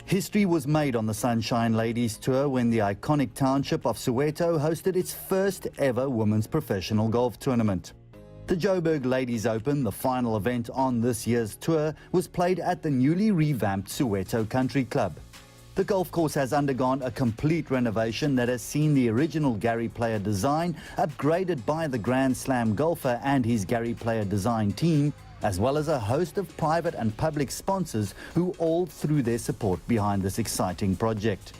History was made on the Sunshine Ladies Tour when the iconic township of Soweto hosted its first ever women's professional golf tournament. The Joburg Ladies Open, the final event on this year's tour, was played at the newly revamped Soweto Country Club. The golf course has undergone a complete renovation that has seen the original Gary Player design upgraded by the Grand Slam golfer and his Gary Player design team, as well as a host of private and public sponsors who all threw their support behind this exciting project.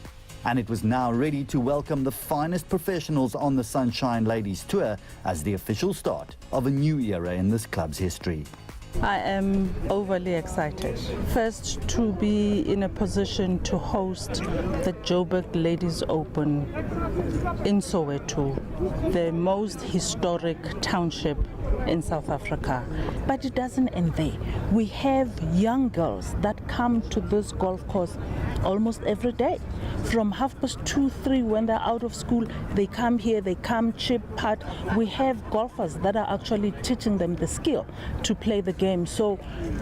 And it was now ready to welcome the finest professionals on the Sunshine Ladies Tour as the official start of a new era in this club's history. I am overly excited. First, to be in a position to host the Joburg Ladies Open in Soweto, the most historic township in South Africa. But it doesn't end there. We have young girls that come to this golf course almost every day. From 2:30, 3 when they're out of school, they come here, they come chip, putt. We have golfers that are actually teaching them the skill to play the game. So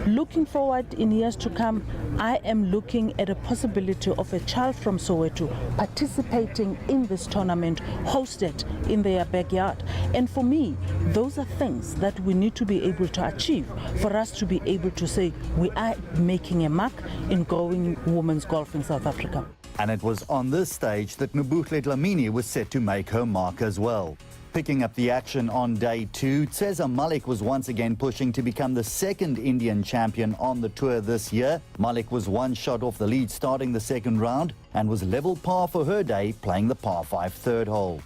looking forward in years to come, I am looking at a possibility of a child from Soweto participating in this tournament hosted in their backyard. And for me, those are things that we need to be able to achieve for us to be able to say we are making a mark in growing women's golf in South Africa. And it was on this stage that Nobuhle Dlamini was set to make her mark as well. Picking up the action on day 2, Tseza Malik was once again pushing to become the second Indian champion on the tour this year. Malik was one shot off the lead starting the second round and was level par for her day playing the par 5 third hole.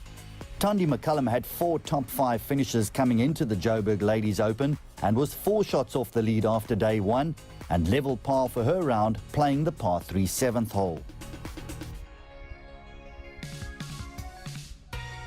Thandi McCullum had 4 top 5 finishes coming into the Joburg Ladies Open and was 4 shots off the lead after day 1 and level par for her round playing the par 3 7th hole.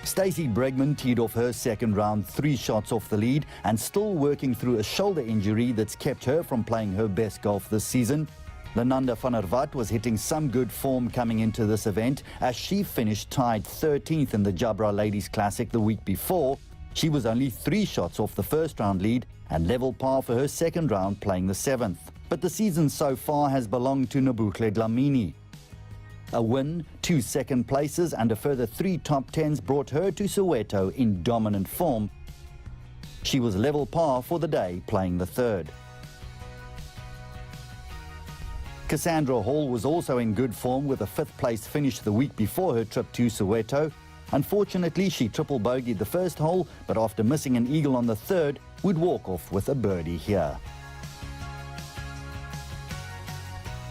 Stacey Bregman teed off her second round 3 shots off the lead and still working through a shoulder injury that's kept her from playing her best golf this season. Lenanda van der Walt was hitting some good form coming into this event as she finished tied 13th in the Joburg Ladies Classic the week before. She was only 3 shots off the first round lead and level par for her second round playing the 7th. But the season so far has belonged to Nobuhle Dlamini. A win, 2 second places and a further 3 top 10s brought her to Soweto in dominant form. She was level par for the day playing the 3rd. Cassandra Hall was also in good form with a 5th place finish the week before her trip to Soweto. Unfortunately, she triple bogeyed the first hole, but after missing an eagle on the 3rd, would walk off with a birdie here.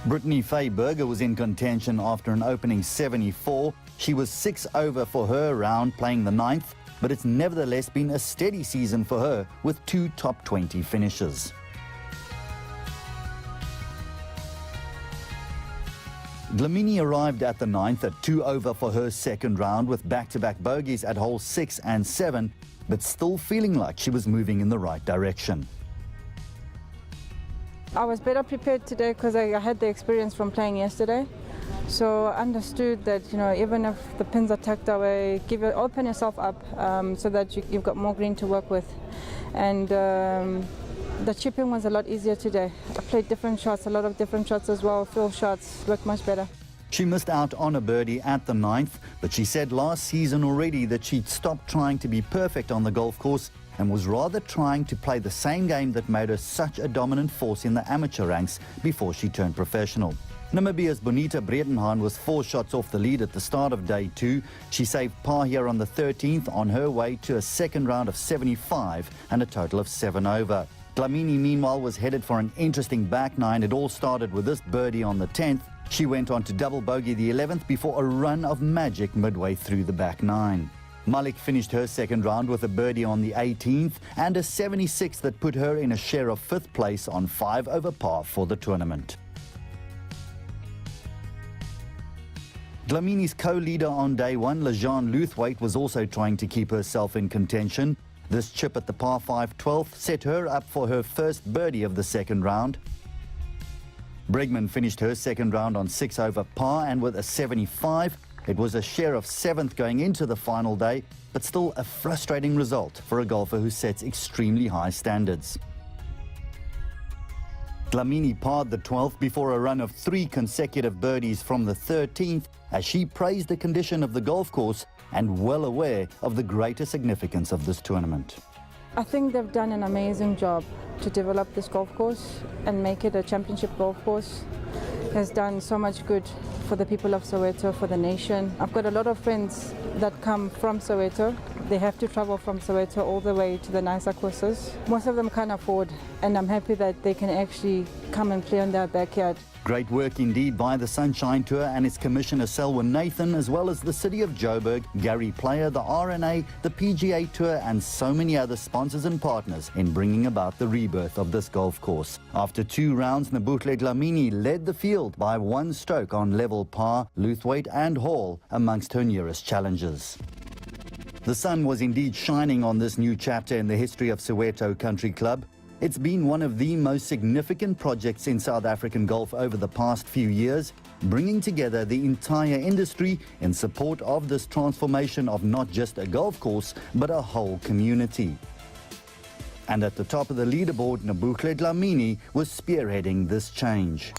Brittany Faye Berger was in contention after an opening 74. She was 6 over for her round playing the 9th, but it's nevertheless been a steady season for her with 2 top 20 finishes. Dlamini arrived at the 9th at 2 over for her second round with back-to-back bogeys at hole 6 and 7, but still feeling like she was moving in the right direction. I was better prepared today because I had the experience from playing yesterday. So I understood that, even if the pins are tucked away, open yourself up so that you've got more green to work with. And the chipping was a lot easier today. I played different shots, a lot of different shots as well. Field shots looked much better. She missed out on a birdie at the 9th, but she said last season already that she'd stopped trying to be perfect on the golf course and was rather trying to play the same game that made her such a dominant force in the amateur ranks before she turned professional. Namibia's Bonita Bredenhaan was 4 shots off the lead at the start of day 2. She saved par here on the 13th on her way to a second round of 75 and a total of 7 over. Dlamini, meanwhile, was headed for an interesting back 9. It all started with this birdie on the 10th. She went on to double bogey the 11th before a run of magic midway through the back 9. Malik finished her second round with a birdie on the 18th and a 76 that put her in a share of 5th place on 5 over par for the tournament. Dlamini's co-leader on day 1, Lejeanne Luthwaite, was also trying to keep herself in contention. This chip at the par 5 12th set her up for her first birdie of the second round. Bregman finished her second round on 6 over par and with a 75. It was a share of 7th going into the final day, but still a frustrating result for a golfer who sets extremely high standards. Dlamini parred the 12th before a run of 3 consecutive birdies from the 13th as she praised the condition of the golf course and well aware of the greater significance of this tournament. I think they've done an amazing job to develop this golf course and make it a championship golf course. It has done so much good for the people of Soweto, for the nation. I've got a lot of friends that come from Soweto. They have to travel from Soweto all the way to the nicer courses. Most of them can't afford, and I'm happy that they can actually come and play on their backyard. Great work indeed by the Sunshine Tour and its commissioner Selwyn Nathan, as well as the City of Joburg, Gary Player, the RNA, the PGA Tour and so many other sponsors and partners in bringing about the rebirth of this golf course. After 2 rounds, Nobuhle Dlamini led the field by 1 stroke on level par, Luthwaite and Hall amongst her nearest challengers. The sun was indeed shining on this new chapter in the history of Soweto Country Club. It's been one of the most significant projects in South African golf over the past few years, bringing together the entire industry in support of this transformation of not just a golf course, but a whole community. And at the top of the leaderboard, Nobuhle Dlamini was spearheading this change.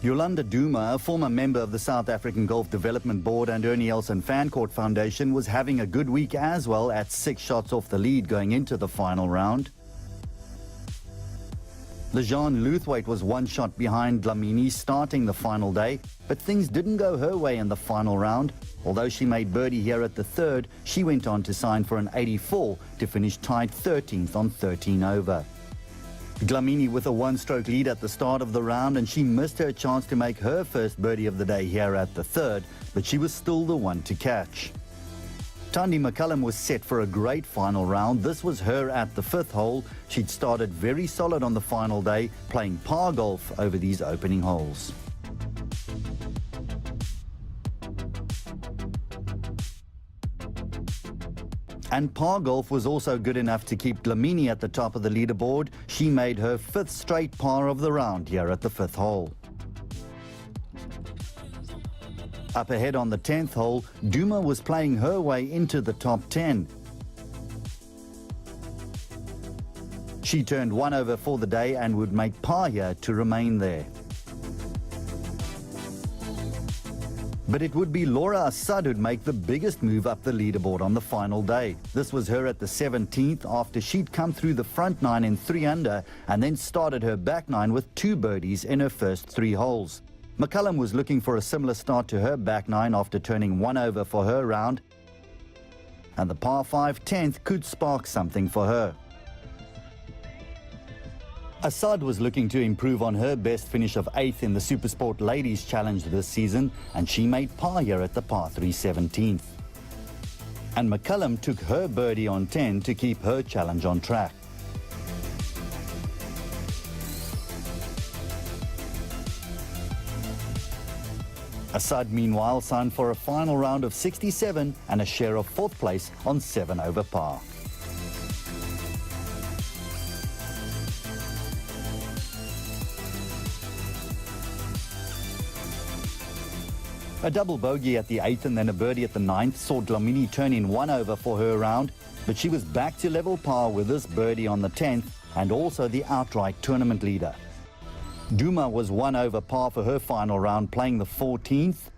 Yolanda Duma, a former member of the South African Golf Development Board and Ernie Elson Fancourt Foundation, was having a good week as well at 6 shots off the lead going into the final round. Lejeanne Luthwaite was 1 shot behind Dlamini starting the final day, but things didn't go her way in the final round. Although she made birdie here at the 3rd, she went on to sign for an 84 to finish tied 13th on 13 over. Dlamini with a 1-stroke lead at the start of the round, and she missed her chance to make her first birdie of the day here at the 3rd, but she was still the one to catch. Thandi McCullum was set for a great final round. This was her at the 5th hole. She'd started very solid on the final day, playing par golf over these opening holes. And par golf was also good enough to keep Dlamini at the top of the leaderboard. She made her 5th straight par of the round here at the 5th hole. Up ahead on the 10th hole, Duma was playing her way into the top 10. She turned 1 over for the day and would make par here to remain there. But it would be Laura Assad who'd make the biggest move up the leaderboard on the final day. This was her at the 17th after she'd come through the front 9 in 3 under and then started her back 9 with 2 birdies in her first 3 holes. McCullum was looking for a similar start to her back 9 after turning 1 over for her round, and the par 5 10th could spark something for her. Assad was looking to improve on her best finish of 8th in the Supersport Ladies Challenge this season, and she made par here at the par 3 17th. And McCullum took her birdie on 10 to keep her challenge on track. Assad meanwhile signed for a final round of 67 and a share of 4th place on 7 over par. A double bogey at the 8th and then a birdie at the 9th saw Dlamini turn in 1 over for her round, but she was back to level par with this birdie on the 10th and also the outright tournament leader. Duma was 1 over par for her final round, playing the 14th,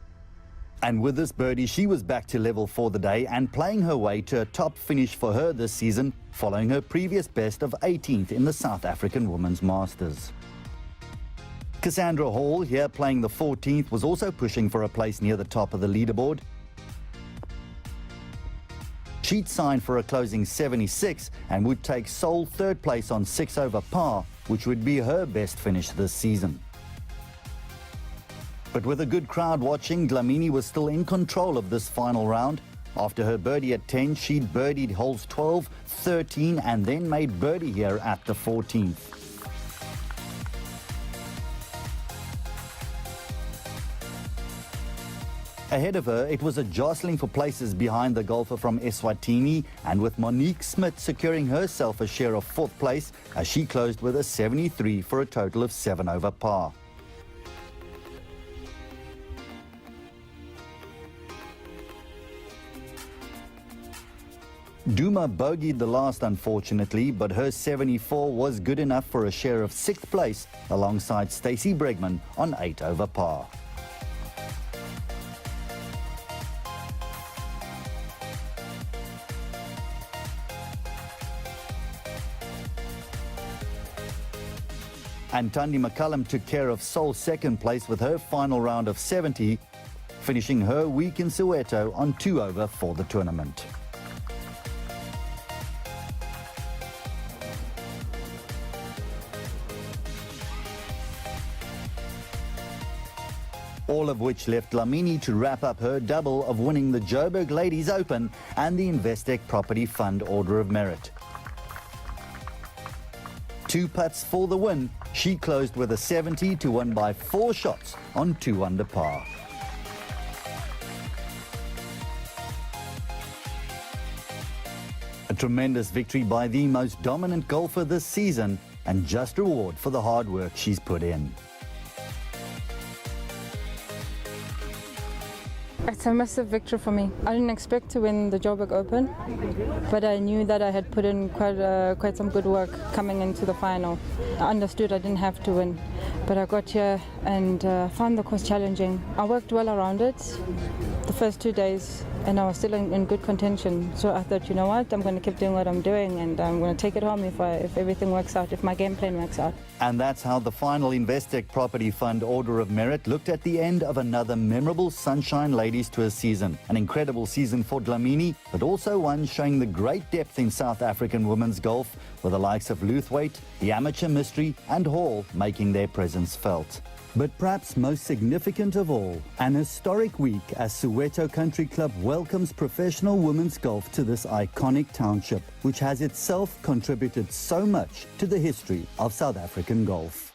and with this birdie she was back to level for the day and playing her way to a top finish for her this season, following her previous best of 18th in the South African Women's Masters. Cassandra Hall, here playing the 14th, was also pushing for a place near the top of the leaderboard. She'd signed for a closing 76 and would take sole 3rd place on 6 over par, which would be her best finish this season. But with a good crowd watching, Dlamini was still in control of this final round. After her birdie at 10, she'd birdied holes 12, 13 and then made birdie here at the 14th. Ahead of her, it was a jostling for places behind the golfer from Eswatini, and with Monique Smith securing herself a share of 4th place as she closed with a 73 for a total of 7 over par. Duma bogeyed the last, unfortunately, but her 74 was good enough for a share of 6th place alongside Stacey Bregman on 8 over par. And Thandi McCullum took care of sole 2nd place with her final round of 70, finishing her week in Soweto on 2 over for the tournament. All of which left Dlamini to wrap up her double of winning the Joburg Ladies Open and the Investec Property Fund Order of Merit. 2 putts for the win, she closed with a 70 to win by 4 shots on 2 under par. A tremendous victory by the most dominant golfer this season and just reward for the hard work she's put in. It's a massive victory for me. I didn't expect to win the Joburg Open, but I knew that I had put in quite some good work coming into the final. I understood I didn't have to win, but I got here and found the course challenging. I worked well around it the first 2 days, and I was still in good contention. So I thought, you know what, I'm going to keep doing what I'm doing, and I'm going to take it home if everything works out, if my game plan works out. And that's how the final Investec Property Fund Order of Merit looked at the end of another memorable Sunshine Ladies Tour season. An incredible season for Dlamini, but also one showing the great depth in South African women's golf, with the likes of Luthwaite, the Amateur Mystery and Hall making their presence felt. But perhaps most significant of all, an historic week as Soweto Country Club welcomes professional women's golf to this iconic township, which has itself contributed so much to the history of South African golf.